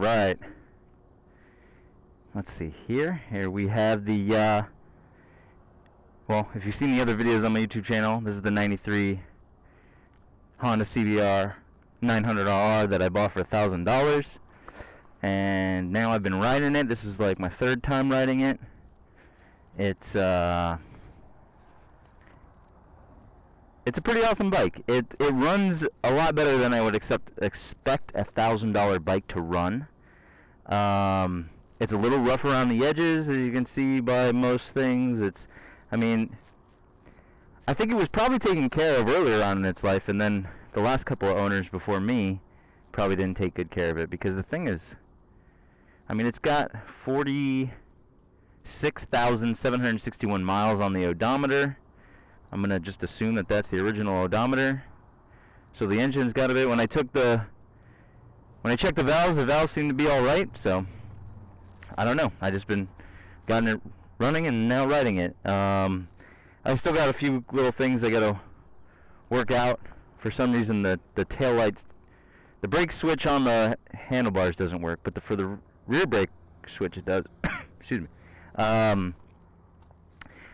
right. Let's see here. Here we have the, well, if you've seen the other videos on my YouTube channel, this is the 93 Honda CBR900RR that I bought for $1,000. And now I've been riding it. This is like my third time riding it. It's a pretty awesome bike. It runs a lot better than I would expect a $1,000 bike to run. It's a little rough around the edges, as you can see by most things. I think it was probably taken care of earlier on in its life, and then the last couple of owners before me probably didn't take good care of it, because the thing is, it's got 46,761 miles on the odometer. I'm gonna just assume that that's the original odometer. So the engine's got a bit. When I checked the valves seemed to be all right. So I don't know. I just been gotten it running and now riding it. I still got a few little things I gotta work out. For some reason, the tail lights, the brake switch on the handlebars doesn't work, but for the rear brake switch it does. Excuse me.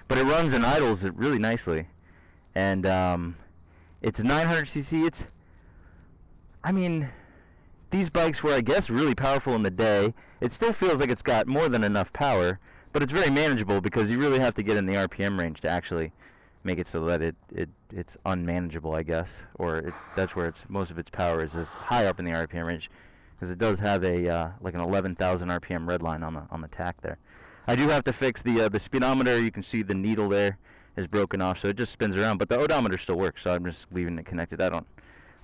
But it runs and idles it really nicely, and it's 900cc. These bikes were, I guess, really powerful in the day. It still feels like it's got more than enough power, but it's very manageable because you really have to get in the RPM range to actually make it so that it's unmanageable, I guess, or that's where most of its power is high up in the RPM range, because it does have a like an 11,000 RPM red line on the tack there. I do have to fix the speedometer. You can see the needle there is broken off, so it just spins around, but the odometer still works, so I'm just leaving it connected. I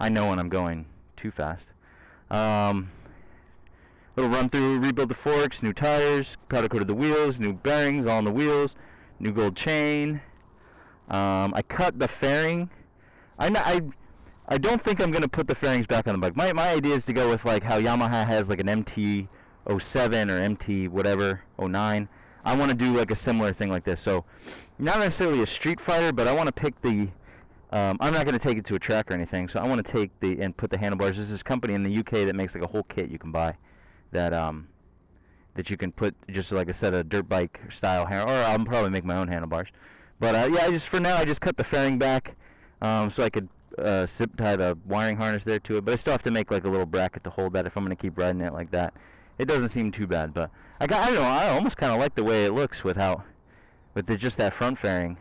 know when I'm going too fast. Little run through, rebuild the forks, new tires, powder coated the wheels, new bearings all on the wheels, new gold chain. I cut the fairing. I don't think I'm gonna put the fairings back on the bike. My idea is to go with like how Yamaha has like an MT-07 or MT whatever 09. I want to do like a similar thing like this. So not necessarily a street fighter, but I want to pick the. I'm not going to take it to a track or anything. So I want to take and put the handlebars. There's this company in the UK that makes like a whole kit you can buy, that you can put just like a set of dirt bike style or I'll probably make my own handlebars. But yeah, for now I just cut the fairing back, so I could zip tie the wiring harness there to it. But I still have to make like a little bracket to hold that if I'm going to keep riding it like that. It doesn't seem too bad, but I don't know. I almost kind of like the way it looks with just that front fairing.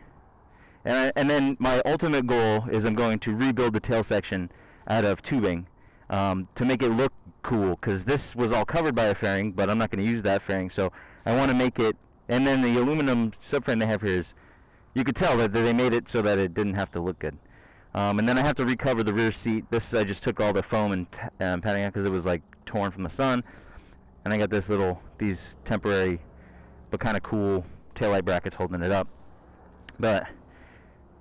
And then my ultimate goal is I'm going to rebuild the tail section out of tubing to make it look cool, because this was all covered by a fairing, but I'm not going to use that fairing, so I want to make it. And then the aluminum subframe they have here is, you could tell that they made it so that it didn't have to look good. And then I have to recover the rear seat. This I just took all the foam and padding out because it was like torn from the sun. And I got these temporary but kind of cool taillight brackets holding it up. But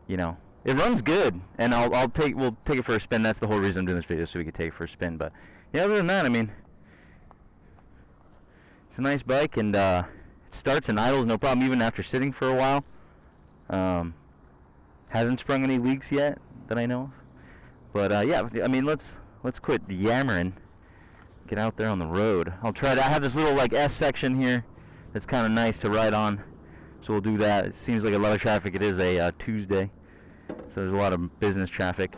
it runs good, and we'll take it for a spin. That's the whole reason I'm doing this video, so we could take it for a spin. But yeah, other than that, it's a nice bike, and it starts and idles no problem, even after sitting for a while. Hasn't sprung any leaks yet that I know of. But yeah, let's quit yammering. Get out there on the road. I have this little like S section here that's kind of nice to ride on, so we'll do that. It seems like a lot of traffic. It is a Tuesday, so there's a lot of business traffic.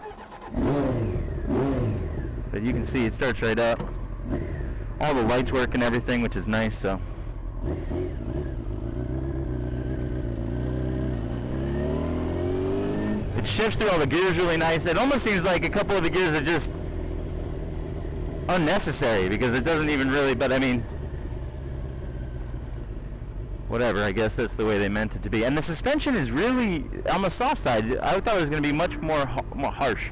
But you can see it starts right up. All the lights work and everything, which is nice. So it shifts through all the gears really nice. It almost seems like a couple of the gears are just unnecessary, because it doesn't even really, but whatever, I guess that's the way they meant it to be. And the suspension is really on the soft side. I thought it was going to be much more harsh.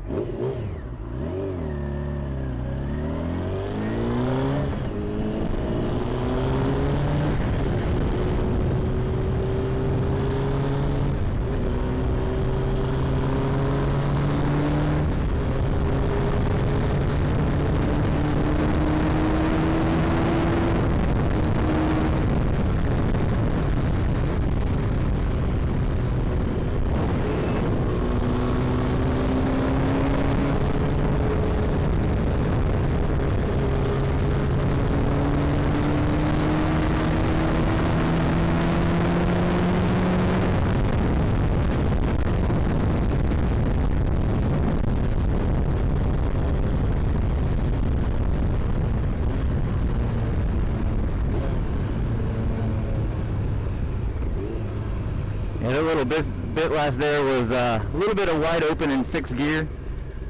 bit last there was a little bit of wide open in 6th gear,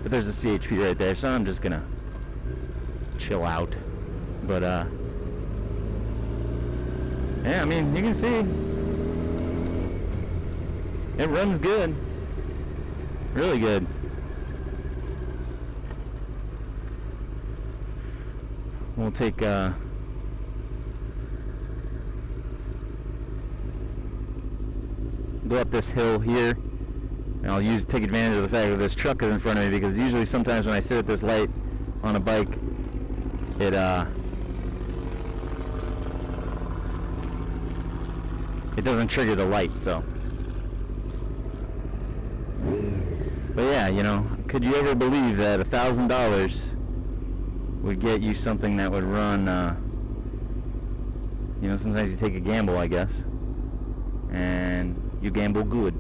but there's a CHP right there, so I'm just gonna chill out. But yeah, I mean, you can see it runs good, really good. We'll take go up this hill here, and I'll take advantage of the fact that this truck is in front of me, because usually sometimes when I sit at this light on a bike, it doesn't trigger the light. So, but yeah, you know, could you ever believe that $1,000 would get you something that would run? You know, sometimes you take a gamble, I guess, and you gamble good.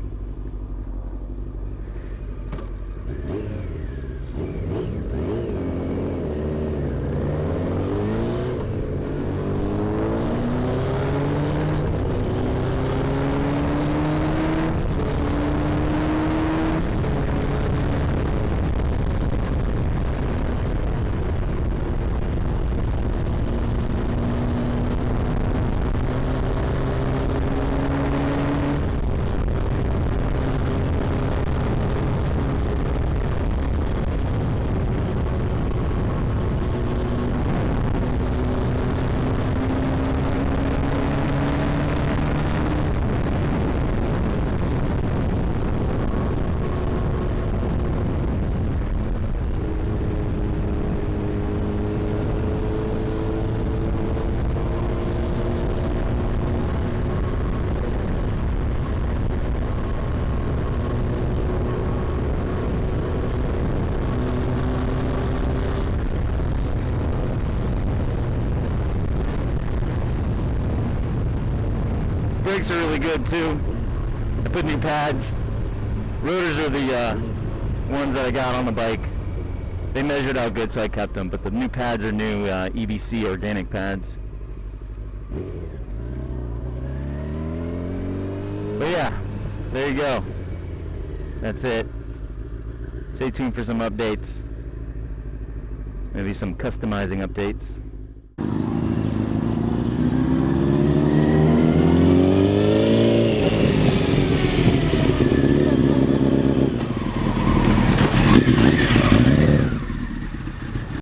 Brakes are really good too. I put new pads. Rotors are the ones that I got on the bike. They measured out good, so I kept them. But the new pads are new EBC organic pads. But yeah, there you go. That's it. Stay tuned for some updates. Maybe some customizing updates.